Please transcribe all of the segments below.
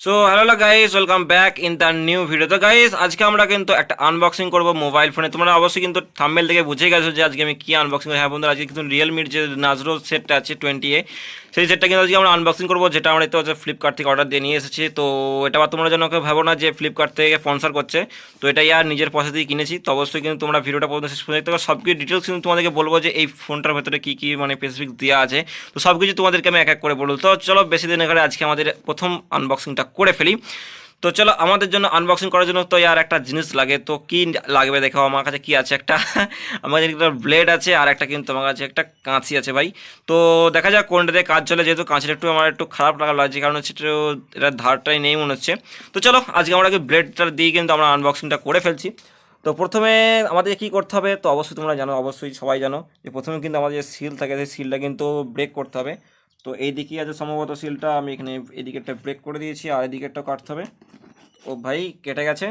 So hello guys, welcome back in the new video. তো guys, আজকে আমরা কিন্তু একটা আনবক্সিং করব মোবাইল ফোনে। তোমরা অবশ্যই কিন্তু থাম্বনেল থেকে বুঝে গেছো যে আজকে আমি কি আনবক্সিং করব। হ্যাঁ বন্ধুরা, আজকে কিন্তু রিয়েলমির যে নাজরো সেটটা আছে 20A, সেই সেটটা কিন্তু আজকে আমরা আনবক্সিং করবো, যেটা আমরা তো হচ্ছে ফ্লিপকার্ট থেকে অর্ডার দিয়ে নিয়ে এসেছি। তো এটা আবার তোমরা যেন কেউ ভাবো না যে ফ্লিপকার্ট থেকে স্পন্সর করছে। তো এটা ইয়ার নিজের পয়সা দিয়ে কিনেছি। তো অবশ্যই কিন্তু তোমরা ভিডিওটা পর্যন্ত শেষ পর্যন্ত দেখতে পাবে। সব কিছু ডিটেলস কিন্তু তোমাদেরকে বলবো যে এই ফোনটার ভেতরে কী কী মানে স্পেসিফিক দেওয়া আছে। তো সব কিছু তোমাদেরকে আমি এক এক করে বলবো। তো চলো বেশি দিন এখানে আজকে আমাদের প্রথম আনবক্সিংটা করে ফেলি। তো চলো, আমাদের জন্য আনবক্সিং করার জন্য তো আর একটা জিনিস লাগে। তো কি লাগবে দেখো, আমার কাছে কি আছে একটা আমার কাছে একটা ব্লেড আছে, আর একটা কিন্তু আমার কাছে একটা কাঁচি আছে ভাই। তো দেখা যাক কোনটা দিয়ে কাজ চলে, যেহেতু কাঁচিটা একটু আমার একটু খারাপ লাগছে, কারণ হচ্ছে একটু এটা ধারটাই নেই মনে হচ্ছে। তো চলো আজকে আমরা ব্লেডটা দিয়ে কিন্তু আমরা আনবক্সিংটা করে ফেলছি। তো প্রথমে আমাদের কী করতে হবে, তো অবশ্যই তোমরা জানো, অবশ্যই সবাই জানো যে প্রথমে কিন্তু আমাদের যে সিল থাকে সেই সিলটা কিন্তু ব্রেক করতে হবে। তো এই দিকেই আছে সম্ভবত সিলটা, আমি এখানে এদিকে একটা ব্রেক করে দিয়েছি, আর এদিকে একটা কাটতে হবে। ও ভাই, কেটে গেছে।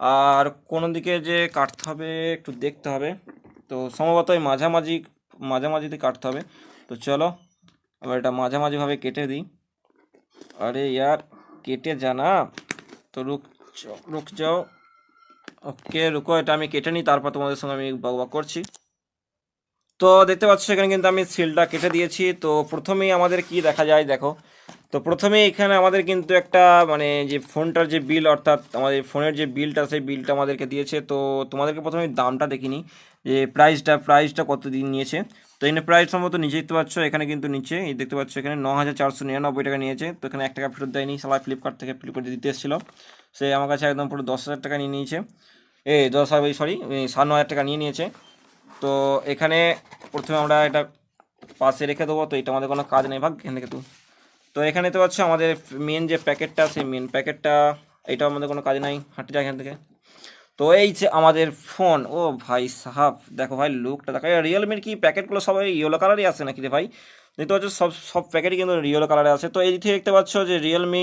আর কোন দিকে যে কাটতে হবে একটু দেখতে হবে। তো সম্ভবত এই মাঝামাঝিতে কাটতে হবে। তো চলো এবার এটা মাঝামাঝিভাবে কেটে দিই। আরে ইয়ার, কেটে যা না। তো রুক যাও। ওকে রুকো, এটা আমি কেটে নিই, তারপর তোমাদের সঙ্গে আমি বকবক করছি। তো দেখতে পাচ্ছ এখানে কিন্তু আমি সিলটা কেটে দিয়েছি। তো প্রথমেই আমাদের কি দেখা যায় দেখো। তো প্রথমে এখানে আমাদের কিন্তু একটা মানে যে ফোনটার যে বিল, অর্থাৎ আমাদের ফোনের যে বিলটা, সেই বিলটা আমাদেরকে দিয়েছে। তো তোমাদেরকে প্রথমে দামটা দেখিনি, যে প্রাইসটা কত দিন নিয়েছে। তো এখানে প্রাইস সম্ভবত নিচে দেখতে পাচ্ছ, এখানে কিন্তু নিচে এই দেখতে পাচ্ছ এখানে 9,499 টাকা নিয়েছে। তো এখানে 1 টাকা ফেরত দেয়নি, সবাই ফ্লিপকার্টে দিতে এসেছিলো। সে আমার কাছে একদম পুরো 10,000 টাকা নিয়ে নিয়েছে। 9,500 টাকা নিয়ে নিয়েছে। তো এখানে প্রথমে আমরা এটা পাশে রেখে দেবো। তো এটা আমাদের কোনো কাজ নেই, ভাগ এখান থেকে। তো এখানে তো হচ্ছে আমাদের মেন যে প্যাকেটটা, সেই মেন প্যাকেটটা, এইটাও আমাদের কোনো কাজ নাই, হাঁটতে যায় এখান থেকে। তো এই যে আমাদের ফোন, ও ভাই সাহাব দেখো ভাই, লুকটা দেখো। রিয়েলমির কি প্যাকেটগুলো সবাই ইয়েলো কালারই আসে নাকি রে ভাই? দেখতে পাচ্ছ সব সব প্যাকেটই কিন্তু ইয়েলো কালারে আছে। তো এই দিক থেকে দেখতে পাচ্ছ যে রিয়েলমি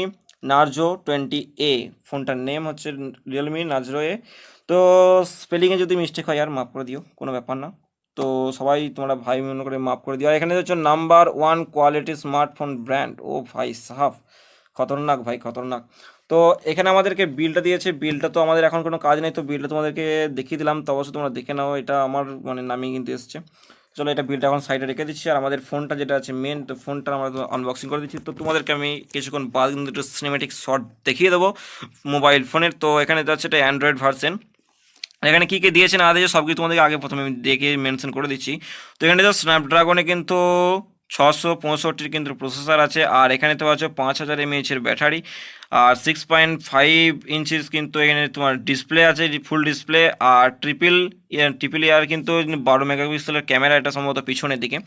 নার্জো 20A, ফোনটার নেম হচ্ছে রিয়েলমি নার্জো এ। তো স্পেলিংয়ে যদি মিস্টেক হয় আর মাফ করে দিও, কোনো ব্যাপার না। তো সবাই তোমরা ভাই মনে করে মাফ করে দিও। আর এখানে হচ্ছে নাম্বার 1 কোয়ালিটি স্মার্টফোন ব্র্যান্ড, ও ভাই সাহাব খতরনাক ভাই, খতরনাক। তো এখানে আমাদেরকে বিলটা দিয়েছে। বিলটা তো আমাদের এখন কোনো কাজ নেই, তো বিলটা তোমাদেরকে দেখিয়ে দিলাম। তো অবশ্যই তোমরা দেখে নাও, এটা আমার মানে নামেই কিন্তু এসছে। চলো এটা বিলটা এখন সাইডে রেখে দিচ্ছি। আর আমাদের ফোনটা যেটা আছে মেন, তো ফোনটা আমরা আনবক্সিং করে দিচ্ছি। তো তোমাদেরকে আমি কিছুক্ষণ বাদ কিন্তু একটু সিনেমেটিক শট দেখিয়ে দেবো মোবাইল ফোনের। তো এখানে যাচ্ছে এটা অ্যান্ড্রয়েড ভার্সন। এখানে কী কী দিয়েছে না দিয়েছে সব কিছু তোমাদেরকে আগে প্রথমে আমি দেখে মেনশন করে দিচ্ছি। তো এখানে তো স্ন্যাপড্রাগনে কিন্তু 665 কিন্তু প্রসেসর আছে। আর এখানে তো আছে 5,000 mAh ব্যাটারি। আর 6.5 ইঞ্চিস কিন্তু এখানে তোমার ডিসপ্লে আছে, ফুল ডিসপ্লে। আর ট্রিপল ইয়ার কিন্তু 12 মেগাপিক্সেলের ক্যামেরা, এটা সম্ভবত পিছনের দিকে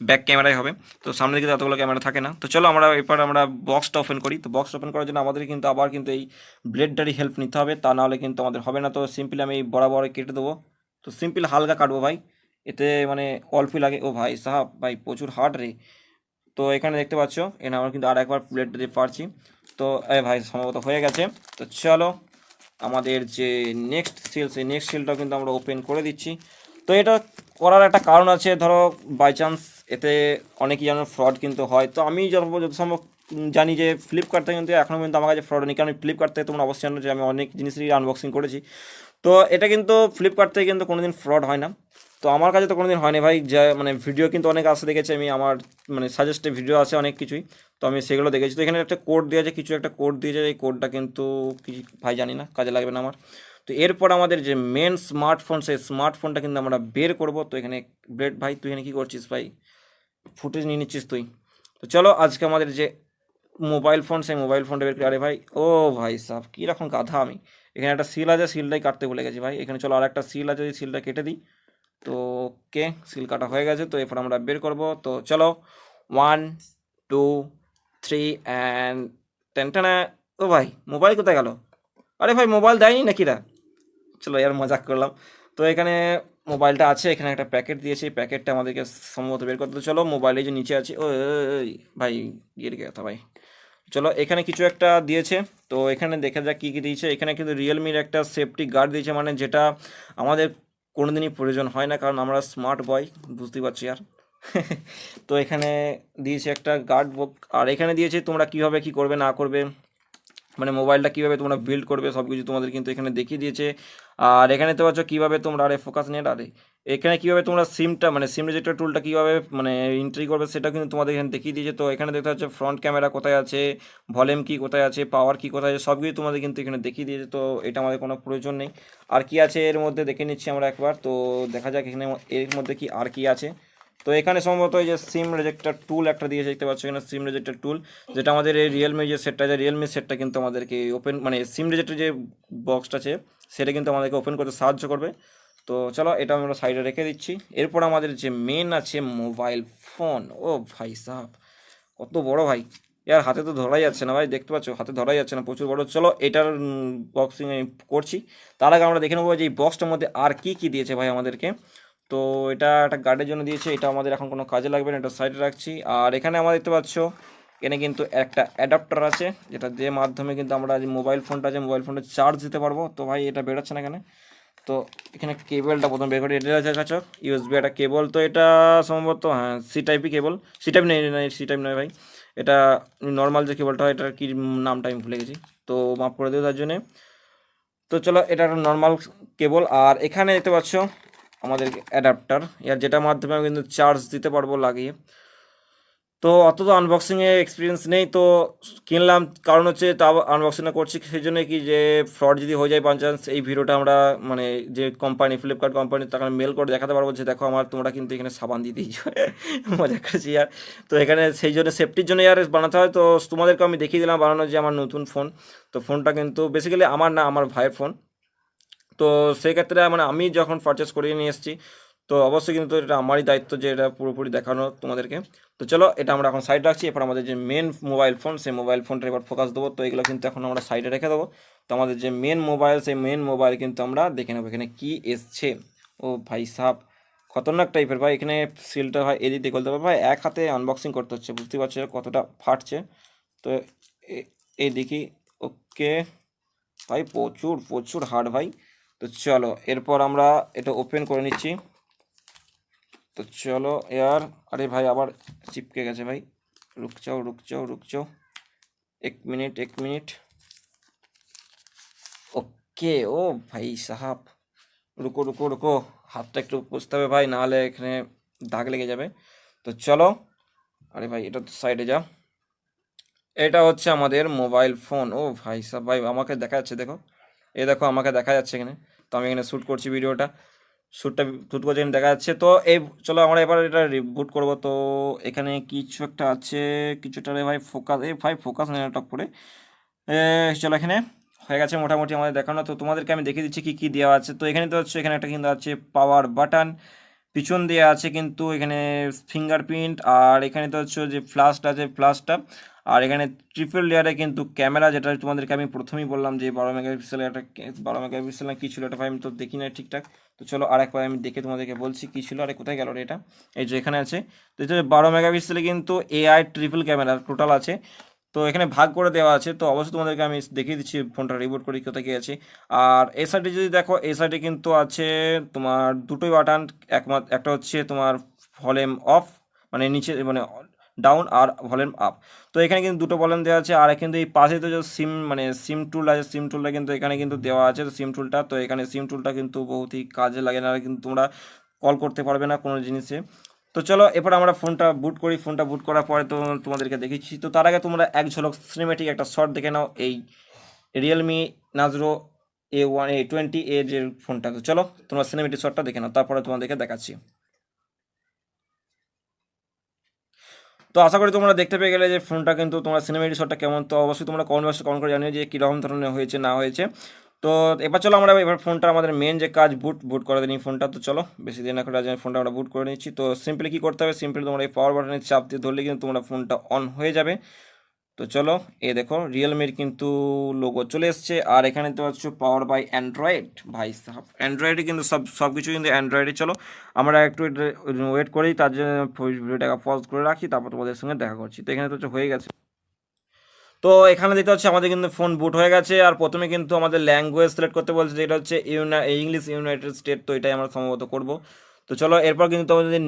ব্যাক ক্যামেরাই হবে। তো সামনের দিকে এতগুলো ক্যামেরা থাকে না। তো চলো আমরা বক্সটা ওপেন করি। তো বক্সটা ওপেন করার জন্য আমাদের কিন্তু আবার কিন্তু এই ব্লেডটারই হেল্প নিতে হবে, তা নাহলে কিন্তু আমাদের হবে না। তো সিম্পলি আমি বরাবর কেটে দেবো। তো সিম্পল হালকা কাটবো ভাই, এতে মানে অল্পই লাগে। ও ভাই সাহাব ভাই, প্রচুর হার্ড রে। তো এখানে দেখতে পাচ্ছ, এখানে আমরা কিন্তু আর একবার ব্লেডটা দিয়ে পারছি। তো ভাই সম্ভবত হয়ে গেছে। তো চলো আমাদের যে নেক্সট সিল, সেই নেক্সট সিলটাও কিন্তু আমরা ওপেন করে দিচ্ছি। তো এটা করার একটা কারণ আছে, ধরো বাই চান্স এতে অনেকই যেন ফ্রড কিন্তু হয়। তো আমি যত সম্ভব জানি যে ফ্লিপকার্ট থেকে কিন্তু এখনও কিন্তু আমার কাছে ফ্রড নেই, কারণ ফ্লিপকার্ট থেকে তোমরা অবশ্যই জানো যে আমি অনেক জিনিসই আনবক্সিং করেছি। তো এটা কিন্তু ফ্লিপকার্ট থেকে কিন্তু কোনোদিন ফ্রড হয় না। তো আমার কাছে তো কোনোদিন হয়নি ভাই। যা মানে ভিডিও কিন্তু অনেক আসে দেখেছি আমি, আমার মানে সাজেস্টেড ভিডিও আছে অনেক কিছুই। তো আমি সেগুলো দেখেছি। তো এখানে একটা কোড দিয়েছে, কিছু একটা কোড দিয়েছে, এই কোডটা কিন্তু কি ভাই জানি না, কাজে লাগবে না আমার। তো এরপর আমাদের যে মেন স্মার্টফোন, সেই স্মার্টফোনটা কিন্তু আমরা বের করব। তো এখানে ব্লেড ভাই, তুই এখানে কী করছিস ভাই? ফুটেজ নিয়ে নিচ্ছিস তুই? তো চলো আজকে আমাদের যে মোবাইল ফোন, সেই মোবাইল ফোনটা বের করি। আরে ভাই, ও ভাই সাহ কীরকম গাধা আমি! এখানে একটা সিল আছে, সিলটাই কাটতে ভুলে গেছি ভাই। এখানে চলো আর একটা সিল আছে, এই সিলটা কেটে দিই। তো ওকে, সিল কাটা হয়ে গেছে। তো এরপর আমরা বের করব। তো চলো 1 2 3 অ্যান্ড টেনটানা। ও ভাই, মোবাইল কোথায় গেল? আরে ভাই, মোবাইল দেয়নি নাকি রা? চলো ইয়ার মজাক করলাম। তো এখানে মোবাইলটা আছে, এখানে একটা প্যাকেট দিয়েছে, এই প্যাকেটটা আমাদেরকে সম্ভবত বের করতে। তো চলো মোবাইলে যে নিচে আছে, ওই ভাই গিয়ে গেছে ভাই। চলো এখানে কিছু একটা দিয়েছে। তো এখানে দেখা যাক কী কী দিয়েছে। এখানে কিন্তু রিয়েলমির একটা সেফটি গার্ড দিয়েছে, মানে যেটা আমাদের কোনোদিনই প্রয়োজন হয় না, কারণ আমরা স্মার্ট বয়, বুঝতেই পারছি আর তো এখানে দিয়েছে একটা গার্ড বুক। আর এখানে দিয়েছে তোমরা কীভাবে কী করবে না করবে, মানে মোবাইলটা কীভাবে তোমরা বিল্ড করবে সব কিছু তোমাদের কিন্তু এখানে দেখিয়ে দিয়েছে। আর এখানে তো পাচ্ছ কীভাবে তোমরা, আরে ফোকাস নেট, আরে এখানে কীভাবে তোমরা সিমটা মানে সিম রেজিস্টার টুলটা কীভাবে মানে এন্ট্রি করবে সেটা কিন্তু তোমাদের এখানে দেখিয়ে দিয়েছে। তো এখানে দেখতে পাচ্ছ ফ্রন্ট ক্যামেরা কোথায় আছে, ভলিউম কি কোথায় আছে, পাওয়ার কি কোথায় আছে, সব কিছু তোমাদের কিন্তু এখানে দেখিয়ে দিয়েছে। তো এটা আমাদের কোনো প্রয়োজন নেই। আর কি আছে এর মধ্যে দেখে নিচ্ছি আমরা একবার, তো দেখা যাক এখানে এর মধ্যে কি আর কি আছে। তো এখানে সম্ভবত এই যে সিম রেজেক্টার টুল একটা দিয়েছে, দেখতে পাচ্ছ এখানে সিম রেজেক্টার টুল, যেটা আমাদের এই রিয়েলমি যে সেটটা আছে, রিয়েলমি সেটটা কিন্তু আমাদেরকে ওপেন মানে সিম রেজেক্টার যে বক্সটা আছে সেটা কিন্তু আমাদেরকে ওপেন করতে সাহায্য করবে। তো চলো এটা আমরা সাইডে রেখে দিচ্ছি। এরপর আমাদের যে মেন আছে মোবাইল ফোন, ও ভাই সাহ কত বড় ভাই, ইয়ার হাতে তো ধরাই যাচ্ছে না ভাই, দেখতে পাচ্ছ হাতে ধরাই যাচ্ছে না, প্রচুর বড়। চলো এটার বক্সিং করছি, তার আগে আমরা দেখে নেবো যে এই বক্সটার মধ্যে আর কি কি দিয়েছে ভাই আমাদেরকে। তো এটা একটা গার্ডের জন্য দিয়েছে, এটা আমাদের এখন কোনো কাজে লাগবে না, এটা সাইডে রাখছি। আর এখানে আমরা দেখতে পাচ্ছ এখানে কিন্তু একটা অ্যাডাপ্টার আছে, যেটা যে মাধ্যমে কিন্তু আমরা যে মোবাইল ফোনটা আছে মোবাইল ফোনটা চার্জ দিতে পারবো। তো ভাই এটা বেরোচ্ছে না এখানে, তো এখানে কেবলটা প্রথম বের করে এটা দেখাচ্ছ ইউএসবি একটা কেবল। তো এটা সম্ভবত হ্যাঁ সি টাইপই কেবল, সি টাইপ নেই, সি টাইপ নয় ভাই, এটা নর্মাল যে কেবলটা হয় এটার কি নামটা আমি ভুলে গেছি, তো মাফ করে দিও তার জন্যে। তো চলো এটা একটা নর্মাল কেবল। আর এখানে দেখতে পাচ্ছ আমাদের অ্যাডাপ্টার, এর যেটা মাধ্যমে আমি কিন্তু চার্জ দিতে পারবো লাগিয়ে। তো অত তো আনবক্সিংয়ে এক্সপিরিয়েন্স নেই, তো কিনলাম কারণ হচ্ছে তা আনবক্সিংটা করছি সেই জন্য কি যে ফ্রড যদি হয়ে যায় বাই চান্স, এই ভিডিওটা আমরা মানে যে কোম্পানি ফ্লিপকার্ট কোম্পানি তাকে মেল করে দেখাতে পারবো যে দেখো আমার তোমরা কিন্তু এখানে সাবান দিয়ে দিয়েছো মজা করছি আর। তো এখানে সেই জন্য সেফটির জন্য আর বানাতে হয়। তো তোমাদেরকে আমি দেখিয়ে দিলাম বানানো যে আমার নতুন ফোন, তো ফোনটা কিন্তু বেসিক্যালি আমার না, আমার ভাইয়ের ফোন। তো সেক্ষেত্রে মানে আমি যখন পারচেস করিয়ে নিয়ে এসেছি, তো অবশ্যই কিন্তু এটা আমারই দায়িত্ব যে এটা পুরোপুরি দেখানো তোমাদেরকে। তো চলো এটা আমরা এখন সাইড রাখছি, এরপর আমাদের যে মেন মোবাইল ফোন সেই মোবাইল ফোনটা এবার ফোকাস দেবো। তো এগুলো কিন্তু এখন আমরা সাইডে রেখে দেবো। তো আমাদের যে মেন মোবাইল সেই মেন মোবাইল কিন্তু আমরা দেখে নেবো এখানে কি এসছে। ও ভাই সাহ খতরনাক টাইপের ভাই, এখানে সিলটা ভাই এদিক দিয়ে খুলতে হবে ভাই, এক হাতে আনবক্সিং করতে হচ্ছে, বুঝতে পারছো কতটা ফাটছে। তো এই দেখি, ওকে ভাই প্রচুর প্রচুর হার্ড ভাই। তো চলো এরপর আমরা এটা ওপেন করে নিচ্ছি। তো চলো यार, আরে ভাই আবার চিপকে গেছে ভাই, রুক যাও রুক যাও রুক যাও, এক মিনিট এক মিনিট, ওকে। ও ভাই সাহাব রুকো রুকো রুকো, হাতটা একটু পুষতে হবে ভাই, নাহলে এখানে দাগ লেগে যাবে। তো চলো, আরে ভাই এটা তো সাইডে যা, এটা হচ্ছে আমাদের মোবাইল ফোন। ও ভাই সাহেব ভাই আমাকে দেখা যাচ্ছে দেখো, এই দেখো আমাকে দেখা যাচ্ছে এখানে। তো আমি এখানে শ্যুট করছি ভিডিওটা, শ্যুট করছি এখানে দেখা যাচ্ছে। তো এই চলো আমরা এবার এটা রিবুট করবো। তো এখানে কিছু একটা আছে, কিছুটা রে ভাই ফোকাস, এই ভাই ফোকাস নেই টক করে। চলো এখানে হয়ে গেছে মোটামুটি আমাদের দেখানো। তো তোমাদেরকে আমি দেখিয়ে দিচ্ছি কী কী দেওয়া আছে। তো এখানে তো হচ্ছে এখানে একটা কিন্তু আছে পাওয়ার বাটন, পিছন দিয়ে আছে কিন্তু এখানে ফিঙ্গারপ্রিন্ট, আর এখানে তো হচ্ছে যে ফ্ল্যাশটা আছে ফ্ল্যাশটা, আর এখানে ট্রিপল লেয়ারে কিন্তু ক্যামেরা, যেটা তোমাদেরকে আমি প্রথমেই বললাম যে 12 মেগাপিক্সেলের একটা, 12 মেগাপিক্সেল না কী ছিল এটা ভাই আমি তো দেখি না ঠিকঠাক। তো চলো আর একবার আমি দেখে তোমাদেরকে বলছি কী ছিল, আরে কোথায় গেল রে এটা, এই যে এখানে আছে। তো এটা 12 মেগাপিক্সেলে কিন্তু এআই ট্রিপল ক্যামেরা টোটাল আছে। তো এখানে ভাগ করে দেওয়া আছে, তো অবশ্যই তোমাদেরকে আমি দেখিয়ে দিচ্ছি ফোনটা রিবুট করি কোথায় গিয়ে আছে। আর এই সাইডে যদি দেখো, এই সাইডে কিন্তু আছে তোমার দুটোই বাটন, একটা হচ্ছে তোমার ভলিউম অফ মানে নিচে মানে ডাউন, আর ভলিউম আপ। তো এখানে কিন্তু দুটো ভলিউম দেওয়া আছে। আর কিন্তু এই পাশে তো যে সিম মানে সিম টুল আছে, সিম টুলটা কিন্তু এখানে কিন্তু দেওয়া আছে। তো সিম টুলটা, তো এখানে সিম টুলটা কিন্তু বহুতই কাজে লাগে, না কিন্তু তোমরা কল করতে পারবে না কোনো জিনিসে। তো চলো এরপর আমরা ফোনটা বুট করি, ফোনটা বুট করার পরে তো তোমাদেরকে দেখিয়েছি। তো তার আগে তোমরা এক ঝলক সিনেমেটিক একটা শট দেখে নাও এই রিয়েলমি নাজরো A20 যে ফোনটা। তো চলো তোমরা সিনেমেটিক শটটা দেখে নাও, তারপরে তোমাদেরকে দেখাচ্ছি। তো আশা করি তোমরা দেখতে পেয়ে গেলে যে ফোনটা কিন্তু তোমরা সিনেমেটিক শটটা কেমন। তো অবশ্যই তোমরা কমেন্ট বক্সে কমেন্ট করে জানিও যে কীরকম ধরনের হয়েছে না হয়েছে। তো এবার চলো আমরা এবার ফোনটা আমাদের মেন যে কাজ বুট করে দিই ফোনটা। তো চলো বেশি দিন না করে আজ ফোনটা আমরা বুট করে নিচ্ছি। তো সিম্পলি কী করতে হবে, সিম্পলি তোমরা এই পাওয়ার বাটনের চাপ দিয়ে ধরলে কিন্তু তোমরা ফোনটা অন হয়ে যাবে। তো চলো এ দেখো রিয়েলমির কিন্তু লোগো চলে এসছে। আর এখানে তো হচ্ছে পাওয়ার বাই অ্যান্ড্রয়েড, ভাই সাহেব অ্যান্ড্রয়েডে কিন্তু সব কিছু কিন্তু অ্যান্ড্রয়েডে। চলো আমরা একটু ওয়েট করি, তার জন্য ভিডিওটাকে পজ করে রাখি, তারপর তোমাদের সঙ্গে দেখা করছি। তো এখানে তো হচ্ছে হয়ে গেছে। তো এখানে দেখতে হচ্ছে আমাদের কিন্তু ফোন বুট হয়ে গেছে। আর প্রথমে কিন্তু আমাদের ল্যাঙ্গুয়েজ সিলেক্ট করতে বলছে, যেটা হচ্ছে ইংলিশ ইউনাইটেড স্টেট। তো এটাই আমরা সম্ভবত করবো। তো তো চলো এরপর কিন্তু তোমাদের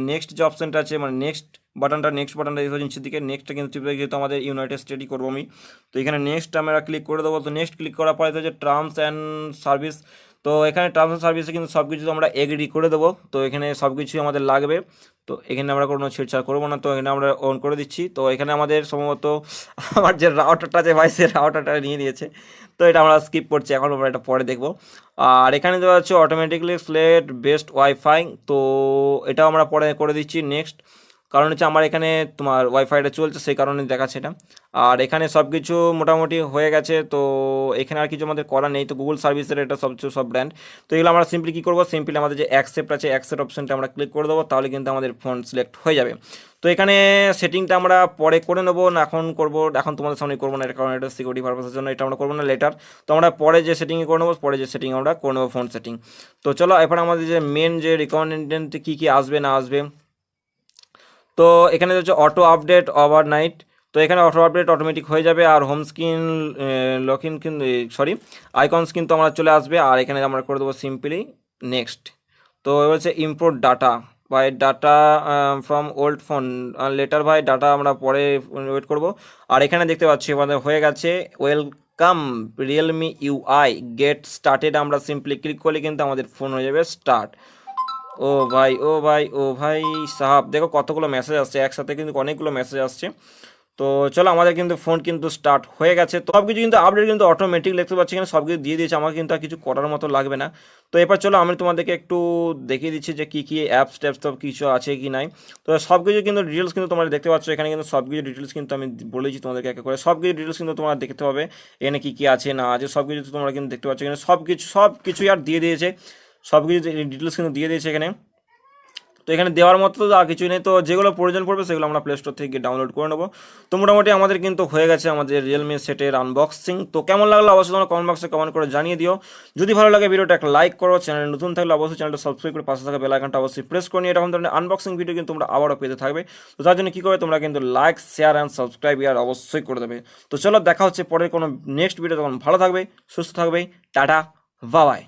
নেক্সট যে অপশানটা আছে মানে নেক্সট বাটনটা দেখতে নিচের দিকে নেক্সটটা কিন্তু টিপে যেহেতু আমাদের ইউনাইটেড স্টেটই করবো আমি। তো এখানে নেক্সট আমরা ক্লিক করে দেবো। তো নেক্সট ক্লিক করার পরে যে টার্মস অ্যান্ড সার্ভিস, তো এখানে টার্মস অ্যান্ড সার্ভিসে কিন্তু সব কিছু আমরা এগ্রি করে দেবো। তো এখানে সব কিছুই আমাদের লাগবে, তো এখানে আমরা কোনো ছেড়ছাড় করবো না। তো এখানে আমরা অন করে দিচ্ছি। তো এখানে আমাদের সম্ভবত আমার যে রাউটারটা আছে ভাই, সে রাউটারটা নিয়ে নিয়েছে, তো এটা আমরা স্কিপ করছি, এখন আমরা এটা পরে দেখবো। আর এখানে দেওয়া হচ্ছে অটোমেটিকলি সিলেক্ট বেস্ট ওয়াইফাই, তো এটাও আমরা পরে করে দিচ্ছি নেক্সট। কারণ হচ্ছে আমার এখানে তোমার ওয়াইফাইটা চলছে, সেই কারণে দেখাচ্ছে এটা। আর এখানে সব কিছু মোটামুটি হয়ে গেছে, তো এখানে আর কিছু আমাদের করা নেই। তো গুগল সার্ভিসের এটা সব ব্র্যান্ড। তো এগুলো আমরা সিম্পলি কী করবো, সিম্পলি আমাদের যে অ্যাকসেপ্ট আছে অ্যাকসেপ্ট অপশনটা আমরা ক্লিক করে দেবো, তাহলে কিন্তু আমাদের ফোন সিলেক্ট হয়ে যাবে। তো এখানে সেটিংটা আমরা পরে করে নেবো না, এখন করবো, এখন তোমাদের সামনে করবো না, এটা কারণ এটা সিকিউরিটি পারপাসের জন্য, এটা আমরা করবো না লেটার। তো আমরা পরে যে সেটিংয়ে করে নেবো, পরে যে সেটিং আমরা করে নেবো ফোন সেটিং। তো চলো এরপর আমাদের যে মেন যে রিকমেন্ডেন্ট কী কী আসবে না আসবে, তো এখানে হচ্ছে অটো আপডেট ওভারনাইট। তো এখানে অটো আপডেট অটোমেটিক হয়ে যাবে, আর হোম স্ক্রিন লক ইন কিন্তু আইকনস কিন্তু আমরা চলে আসবে। আর এখানে আমরা করে দেবো সিম্পলি নেক্সট। তো এবার হচ্ছে import data by data from old phone later by data আমরা পরে ওয়েট করব। আর এখানে দেখতে পাচ্ছি আমাদের হয়ে গেছে welcome Realme UI get started, আমরা সিম্পলি ক্লিক করলে কিন্তু আমাদের ফোন হয়ে যাবে স্টার্ট। ও ভাই ও ভাই ও ভাই সাহাব, দেখো কতগুলো মেসেজ আসছে একসাথে, কিন্তু অনেকগুলো মেসেজ আসছে। তো চলো আমাদের কিন্তু ফোন কিন্তু স্টার্ট হয়ে গেছে। তো সব কিছু কিন্তু আপডেট কিন্তু অটোমেটিক দেখতে পাচ্ছি, এখানে সব কিছু দিয়ে দিয়েছে, আমার কিন্তু আর কিছু করার মতো লাগবে না। তো এবার চলো আমি তোমাদেরকে একটু দেখিয়ে দিচ্ছি যে কী কী অ্যাপস ট্যাপস সব কিছু আছে কি নাই। তো সব কিছু কিন্তু ডিটেলস কিন্তু তোমরা দেখতে পাচ্ছ, এখানে কিন্তু সব কিছু ডিটেলস কিন্তু আমি বলেছি তোমাদেরকে একে করে, সব কিছু ডিটেলস কিন্তু তোমরা দেখতে পাবে, এখানে কী কী আছে না আছে সব কিছু তোমরা কিন্তু দেখতে পাচ্ছ। এখানে সব কিছুই আর দিয়ে দিয়েছে, সব কিছু ডিটেলস কিন্তু দিয়ে দিয়েছে এখানে। তো এখানে দেওয়ার মতো তো আর কিছুই নেই, তো যেগুলো প্রয়োজন পড়বে সেগুলো আমরা প্লে স্টোর থেকে ডাউনলোড করে নেবো। তো মোটামুটি আমাদের কিন্তু হয়ে গেছে আমাদের রিয়েলমি সেটের আনবক্সিং। তো কেমন লাগলো অবশ্যই তোমরা কমেন্ট বক্সে কমেন্ট করে জানিয়ে দিও। যদি ভালো লাগে ভিডিওটা একটা লাইক করো, চ্যানেল নতুন থাকলে অবশ্যই চ্যানেলটা সাবস্ক্রাইব করে পাশে থাকা বেল আইকনটা অবশ্যই প্রেস করে নিয়ে এরকম ধরনের আনবক্সিং ভিডিও কিন্তু তোমরা আবারও পেতে থাকবে। তো তার জন্য কী করে তোমরা কিন্তু লাইক শেয়ার অ্যান্ড সাবস্ক্রাইব আর অবশ্যই করে দেবে। তো চলো দেখা হচ্ছে পরের কোনো নেক্সট ভিডিও, তখন ভালো থাকবে সুস্থ থাকবে, টাটা বাবাই।